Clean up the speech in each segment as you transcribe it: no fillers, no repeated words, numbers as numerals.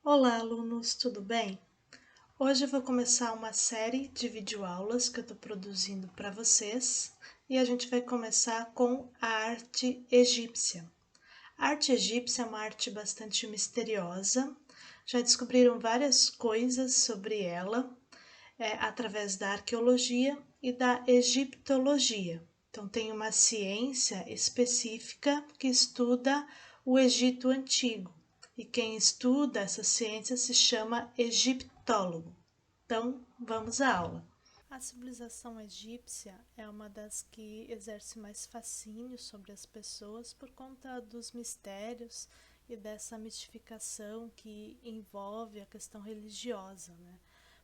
Olá, alunos, tudo bem? Hoje eu vou começar uma série de videoaulas que eu estou produzindo para vocês e a gente vai começar com a arte egípcia. A arte egípcia é uma arte bastante misteriosa, já descobriram várias coisas sobre ela através da arqueologia e da egiptologia. Então, tem uma ciência específica que estuda o Egito Antigo. E quem estuda essa ciência se chama egiptólogo. Então, vamos à aula. A civilização egípcia é uma das que exerce mais fascínio sobre as pessoas por conta dos mistérios e dessa mistificação que envolve a questão religiosa, né?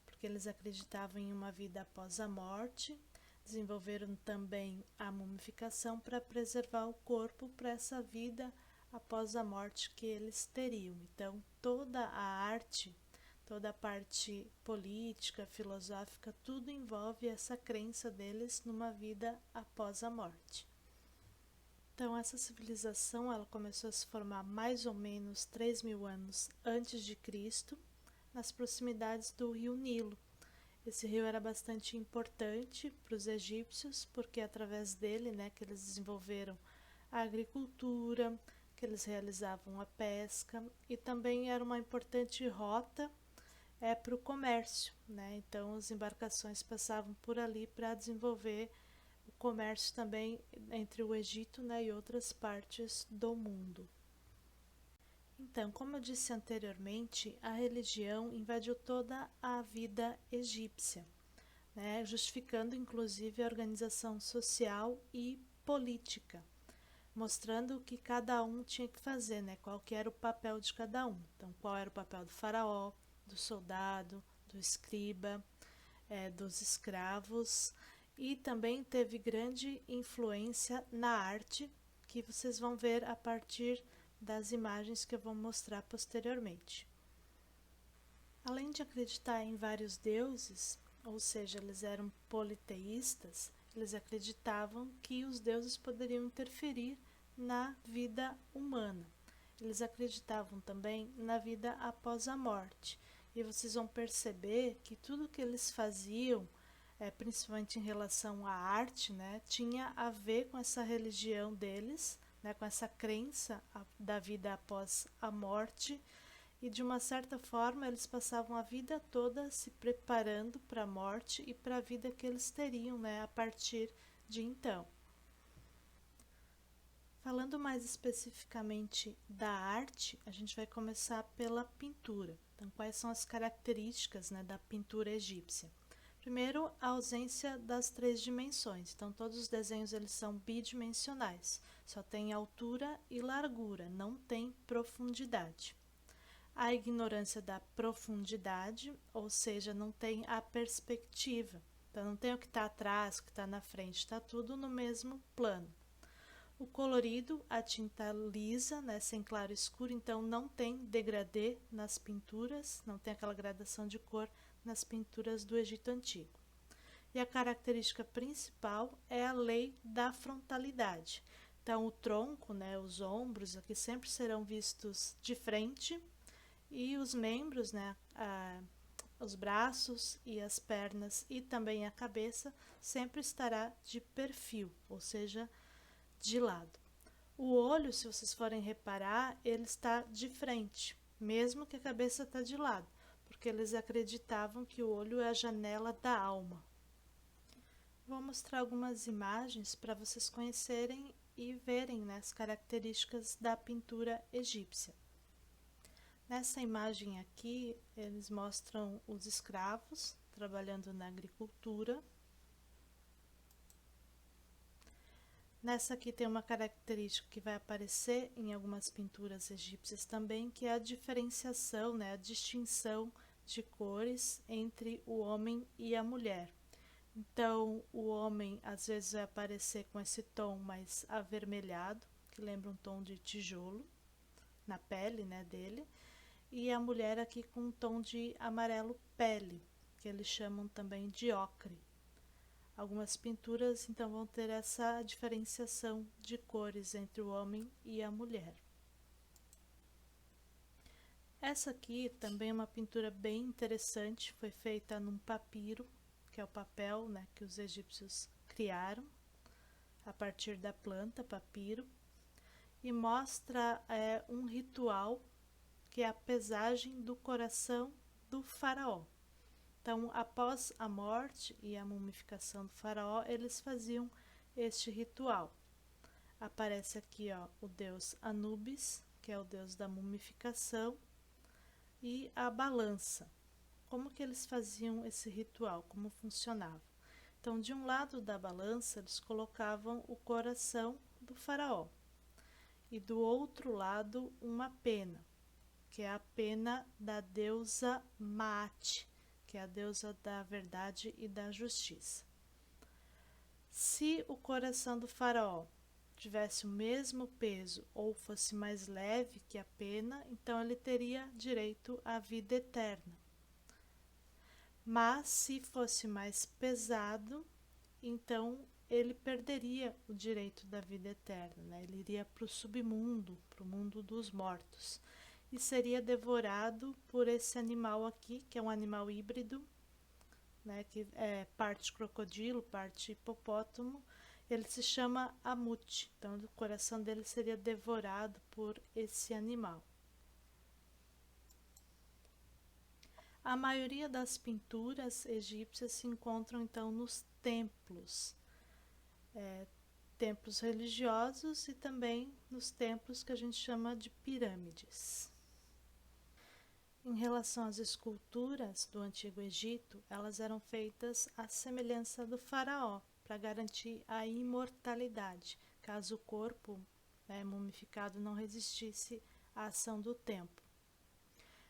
Porque eles acreditavam em uma vida após a morte, desenvolveram também a mumificação para preservar o corpo para essa vida após a morte que eles teriam. Então, toda a arte, toda a parte política, filosófica, tudo envolve essa crença deles numa vida após a morte. Então, essa civilização ela começou a se formar mais ou menos 3.000 anos antes de Cristo, nas proximidades do rio Nilo. Esse rio era bastante importante para os egípcios, porque através dele, que eles desenvolveram a agricultura, que eles realizavam a pesca e também era uma importante rota para o comércio, Então as embarcações passavam por ali para desenvolver o comércio também entre o Egito, e outras partes do mundo. Então, como eu disse anteriormente, a religião invadiu toda a vida egípcia, justificando inclusive a organização social e política, mostrando o que cada um tinha que fazer, qual que era o papel de cada um. Então, qual era o papel do faraó, do soldado, do escriba, dos escravos, e também teve grande influência na arte, que vocês vão ver a partir das imagens que eu vou mostrar posteriormente. Além de acreditar em vários deuses, ou seja, eles eram politeístas, eles acreditavam que os deuses poderiam interferir na vida humana. Eles acreditavam também na vida após a morte. E vocês vão perceber que tudo que eles faziam, principalmente em relação à arte, tinha a ver com essa religião deles, com essa crença da vida após a morte, e de uma certa forma eles passavam a vida toda se preparando para a morte e para a vida que eles teriam, a partir de então. Falando mais especificamente da arte, a gente vai começar pela pintura. Então, quais são as características, da pintura egípcia? Primeiro, a ausência das 3 dimensões. Então, todos os desenhos eles são bidimensionais. Só tem altura e largura, não tem profundidade. A ignorância da profundidade, ou seja, não tem a perspectiva. Então, não tem o que está atrás, o que está na frente, está tudo no mesmo plano. O colorido, a tinta lisa, sem claro e escuro, então não tem degradê nas pinturas, não tem aquela gradação de cor nas pinturas do Egito Antigo. E a característica principal é a lei da frontalidade. Então, o tronco, os ombros aqui sempre serão vistos de frente e os membros, os braços e as pernas e também a cabeça sempre estará de perfil, ou seja, de lado. O olho, se vocês forem reparar, ele está de frente, mesmo que a cabeça está de lado, porque eles acreditavam que o olho é a janela da alma. Vou mostrar algumas imagens para vocês conhecerem e verem as características da pintura egípcia. Nessa imagem aqui, eles mostram os escravos trabalhando na agricultura. Nessa aqui tem uma característica que vai aparecer em algumas pinturas egípcias também, que é a diferenciação, a distinção de cores entre o homem e a mulher. Então, o homem às vezes vai aparecer com esse tom mais avermelhado, que lembra um tom de tijolo, na pele dele, e a mulher aqui com um tom de amarelo pele, que eles chamam também de ocre. Algumas pinturas então vão ter essa diferenciação de cores entre o homem e a mulher. Essa aqui também é uma pintura bem interessante, foi feita num papiro, que é o papel, né, que os egípcios criaram a partir da planta papiro, e mostra um ritual que é a pesagem do coração do faraó. Então, após a morte e a mumificação do faraó, eles faziam este ritual. Aparece aqui, ó, o deus Anubis, que é o deus da mumificação, e a balança. Como que eles faziam esse ritual? Como funcionava? Então, de um lado da balança, eles colocavam o coração do faraó, e do outro lado uma pena, que é a pena da deusa Maat, que é a deusa da verdade e da justiça. Se o coração do faraó tivesse o mesmo peso ou fosse mais leve que a pena, então ele teria direito à vida eterna. Mas se fosse mais pesado, então ele perderia o direito da vida eterna, né? Ele iria para o submundo, para o mundo dos mortos, e seria devorado por esse animal aqui, que é um animal híbrido, né, que é parte crocodilo, parte hipopótamo. Ele se chama Amut, então o coração dele seria devorado por esse animal. A maioria das pinturas egípcias se encontram então nos templos, templos religiosos e também nos templos que a gente chama de pirâmides. Em relação às esculturas do Antigo Egito, elas eram feitas à semelhança do faraó, para garantir a imortalidade, caso o corpo mumificado não resistisse à ação do tempo.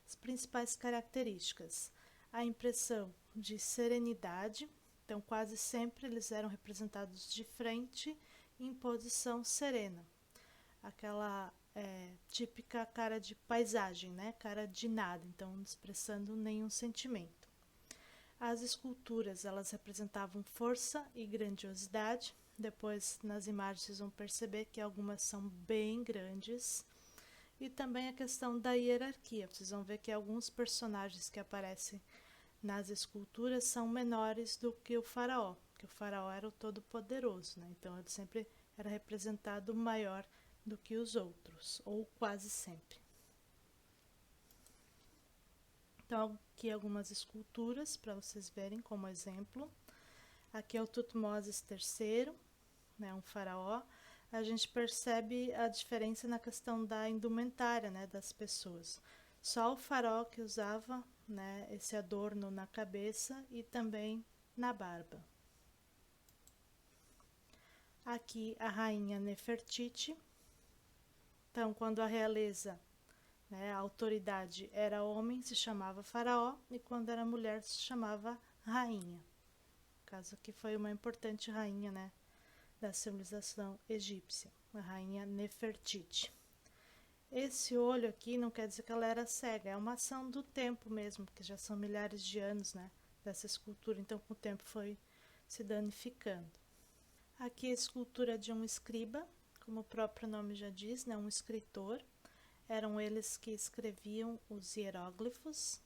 As principais características: a impressão de serenidade, então quase sempre eles eram representados de frente em posição serena, aquela típica cara de paisagem, né? Cara de nada, então não expressando nenhum sentimento. As esculturas, elas representavam força e grandiosidade. Depois, nas imagens, vocês vão perceber que algumas são bem grandes. E também a questão da hierarquia. Vocês vão ver que alguns personagens que aparecem nas esculturas são menores do que o faraó, porque o faraó era o todo-poderoso, né? Então ele sempre era representado maior do que os outros, ou quase sempre. Então, aqui algumas esculturas para vocês verem como exemplo. Aqui é o Tutmoses III, né, um faraó. A gente percebe a diferença na questão da indumentária, né, das pessoas. Só o faraó que usava, né, esse adorno na cabeça e também na barba. Aqui a rainha Nefertiti. Então, quando a realeza, a autoridade era homem, se chamava faraó, e quando era mulher, se chamava rainha. No caso aqui foi uma importante rainha, né, da civilização egípcia, a rainha Nefertiti. Esse olho aqui não quer dizer que ela era cega, é uma ação do tempo mesmo, porque já são milhares de anos, né, dessa escultura, então com o tempo foi se danificando. Aqui a escultura de um escriba, como o próprio nome já diz, né, um escritor. Eram eles que escreviam os hieróglifos.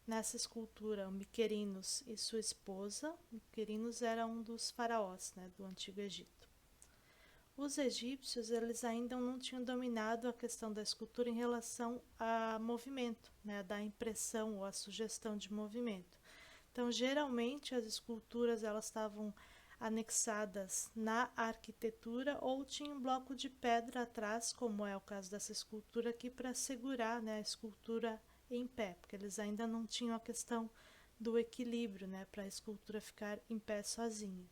Nessa escultura, o Miquerinos e sua esposa. Miquerinos era um dos faraós, né, do Antigo Egito. Os egípcios, eles ainda não tinham dominado a questão da escultura em relação a movimento, né, da impressão ou a sugestão de movimento. Então, geralmente, as esculturas elas estavam anexadas na arquitetura ou tinha um bloco de pedra atrás, como é o caso dessa escultura aqui, para segurar, né, a escultura em pé, porque eles ainda não tinham a questão do equilíbrio, né, para a escultura ficar em pé sozinha.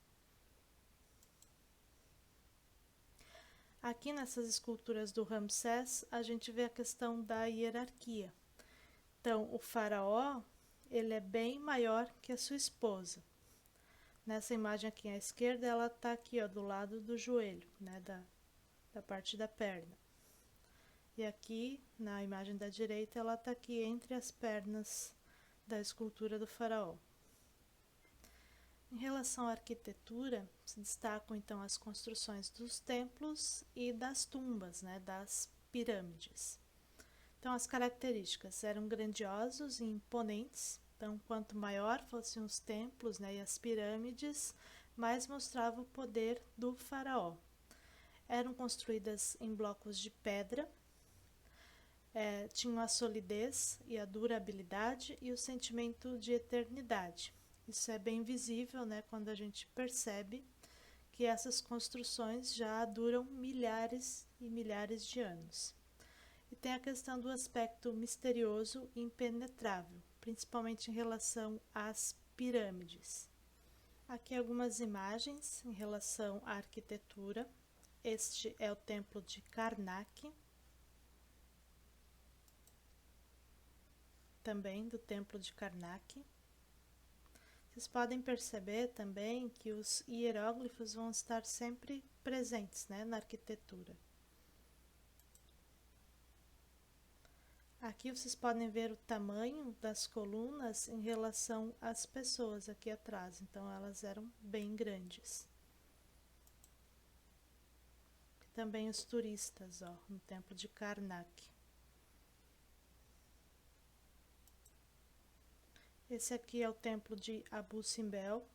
Aqui nessas esculturas do Ramsés, a gente vê a questão da hierarquia. Então, o faraó, ele é bem maior que a sua esposa. Nessa imagem aqui à esquerda, ela está aqui, ó, do lado do joelho, né, da parte da perna. E aqui, na imagem da direita, ela está aqui entre as pernas da escultura do faraó. Em relação à arquitetura, se destacam então as construções dos templos e das tumbas, né, das pirâmides. Então, as características eram grandiosos e imponentes. Então, quanto maior fossem os templos, né, e as pirâmides, mais mostrava o poder do faraó. Eram construídas em blocos de pedra, tinham a solidez e a durabilidade e o sentimento de eternidade. Isso é bem visível, né, quando a gente percebe que essas construções já duram milhares e milhares de anos. E tem a questão do aspecto misterioso e impenetrável, principalmente em relação às pirâmides. Aqui algumas imagens em relação à arquitetura. Este é o templo de Karnak, também do templo de Karnak. Vocês podem perceber também que os hieróglifos vão estar sempre presentes, né, na arquitetura. Aqui vocês podem ver o tamanho das colunas em relação às pessoas aqui atrás, então elas eram bem grandes. Também os turistas, ó, no templo de Karnak. Esse aqui é o templo de Abu Simbel.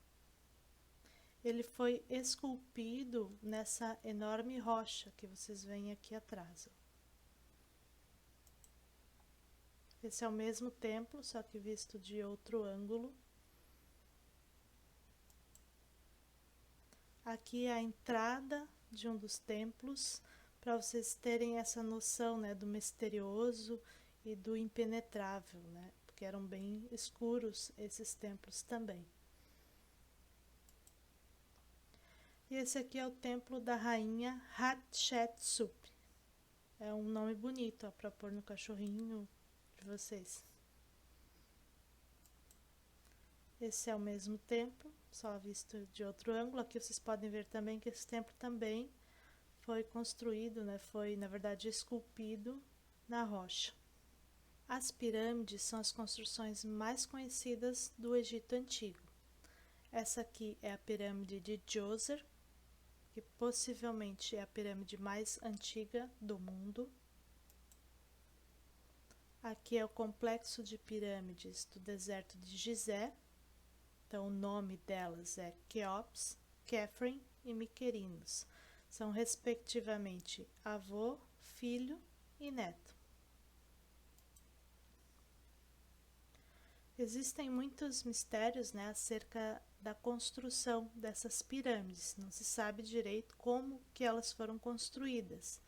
Ele foi esculpido nessa enorme rocha que vocês veem aqui atrás, ó. Esse é o mesmo templo, só que visto de outro ângulo. Aqui é a entrada de um dos templos, para vocês terem essa noção, né, do misterioso e do impenetrável, né, porque eram bem escuros esses templos também. E esse aqui é o templo da rainha Hatshepsut. É um nome bonito para pôr no cachorrinho de vocês. Esse é o mesmo templo, só visto de outro ângulo. Aqui vocês podem ver também que esse templo também foi construído, né, foi na verdade esculpido na rocha. As pirâmides são as construções mais conhecidas do Egito Antigo. Essa aqui é a pirâmide de Djoser, que possivelmente é a pirâmide mais antiga do mundo. Aqui é o complexo de pirâmides do deserto de Gizé. Então, o nome delas é Quéops, Quéfren e Miquerinos. São, respectivamente, avô, filho e neto. Existem muitos mistérios, né, acerca da construção dessas pirâmides. Não se sabe direito como que elas foram construídas,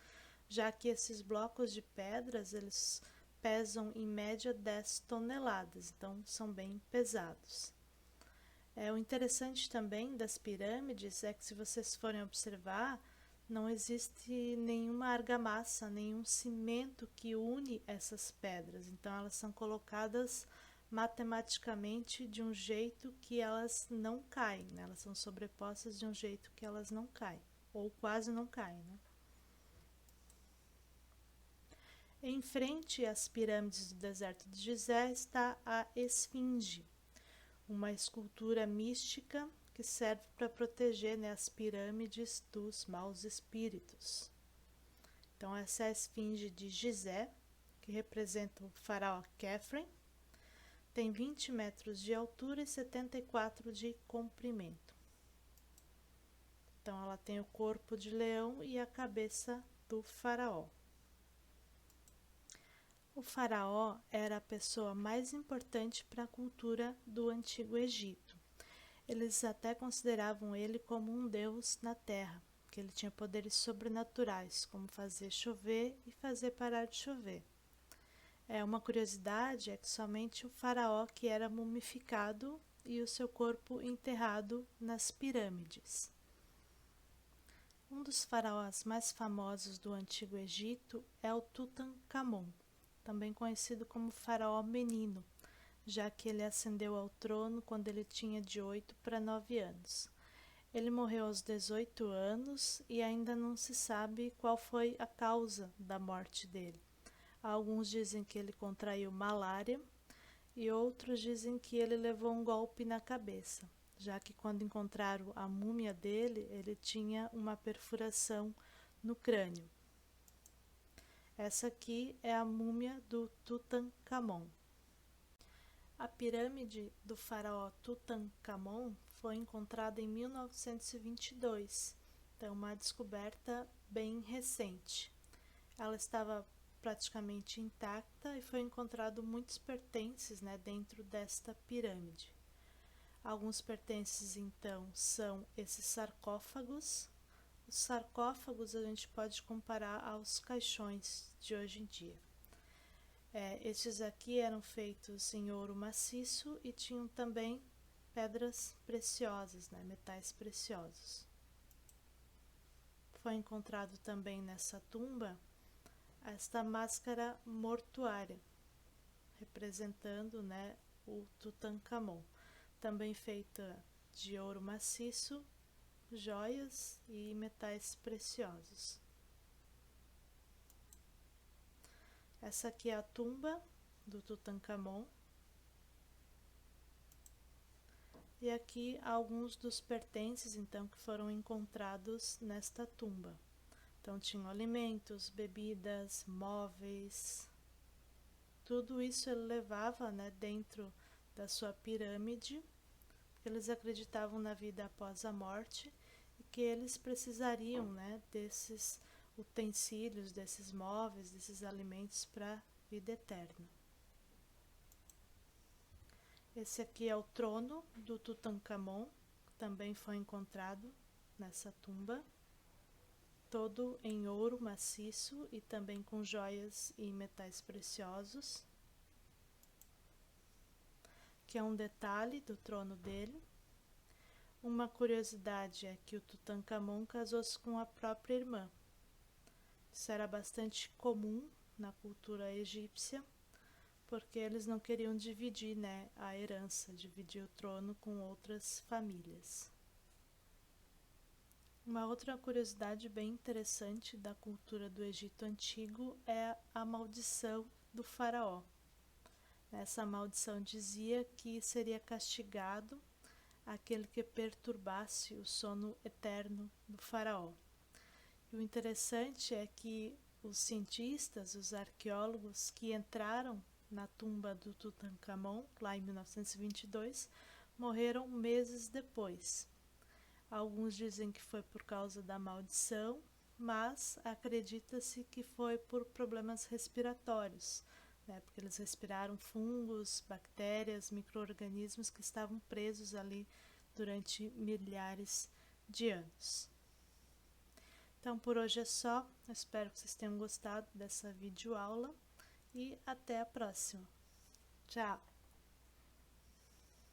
já que esses blocos de pedras, eles pesam em média 10 toneladas, então são bem pesados. O interessante também das pirâmides é que, se vocês forem observar, não existe nenhuma argamassa, nenhum cimento que une essas pedras, então elas são colocadas matematicamente de um jeito que elas não caem, né? Elas são sobrepostas de um jeito que elas não caem, ou quase não caem, né? Em frente às pirâmides do deserto de Gizé está a Esfinge, uma escultura mística que serve para proteger, né, as pirâmides dos maus espíritos. Então, essa é a Esfinge de Gizé, que representa o faraó Quéfren. Tem 20 metros de altura e 74 de comprimento. Então, ela tem o corpo de leão e a cabeça do faraó. O faraó era a pessoa mais importante para a cultura do Antigo Egito. Eles até consideravam ele como um deus na terra, que ele tinha poderes sobrenaturais, como fazer chover e fazer parar de chover. Uma curiosidade é que somente o faraó que era mumificado e o seu corpo enterrado nas pirâmides. Um dos faraós mais famosos do Antigo Egito é o Tutankhamon, também conhecido como faraó menino, já que ele ascendeu ao trono quando ele tinha de 8 para 9 anos. Ele morreu aos 18 anos e ainda não se sabe qual foi a causa da morte dele. Alguns dizem que ele contraiu malária e outros dizem que ele levou um golpe na cabeça, já que quando encontraram a múmia dele, ele tinha uma perfuração no crânio. Essa aqui é a múmia do Tutankhamon. A pirâmide do faraó Tutankhamon foi encontrada em 1922, então uma descoberta bem recente. Ela estava praticamente intacta e foi encontrado muitos pertences, né, dentro desta pirâmide. Alguns pertences, então, são esses sarcófagos. Os sarcófagos a gente pode comparar aos caixões de hoje em dia. Estes aqui eram feitos em ouro maciço e tinham também pedras preciosas, né, metais preciosos. Foi encontrado também nessa tumba esta máscara mortuária, representando, né, o Tutankhamon, também feita de ouro maciço, joias e metais preciosos. Essa aqui é a tumba do Tutankhamon. E aqui alguns dos pertences, então, que foram encontrados nesta tumba. Então, tinham alimentos, bebidas, móveis. Tudo isso ele levava, né, dentro da sua pirâmide, porque eles acreditavam na vida após a morte e que eles precisariam, né, desses utensílios, desses móveis, desses alimentos para a vida eterna. Esse aqui é o trono do Tutankhamon, que também foi encontrado nessa tumba, todo em ouro maciço e também com joias e metais preciosos, que é um detalhe do trono dele. Uma curiosidade é que o Tutankhamon casou-se com a própria irmã. Isso era bastante comum na cultura egípcia, porque eles não queriam dividir, né, a herança, dividir o trono com outras famílias. Uma outra curiosidade bem interessante da cultura do Egito Antigo é a maldição do faraó. Essa maldição dizia que seria castigado aquele que perturbasse o sono eterno do faraó. E o interessante é que os cientistas, os arqueólogos que entraram na tumba do Tutankhamon, lá em 1922, morreram meses depois. Alguns dizem que foi por causa da maldição, mas acredita-se que foi por problemas respiratórios, né, porque eles respiraram fungos, bactérias, micro-organismos que estavam presos ali durante milhares de anos. Então, por hoje é só. Eu espero que vocês tenham gostado dessa videoaula e até a próxima. Tchau!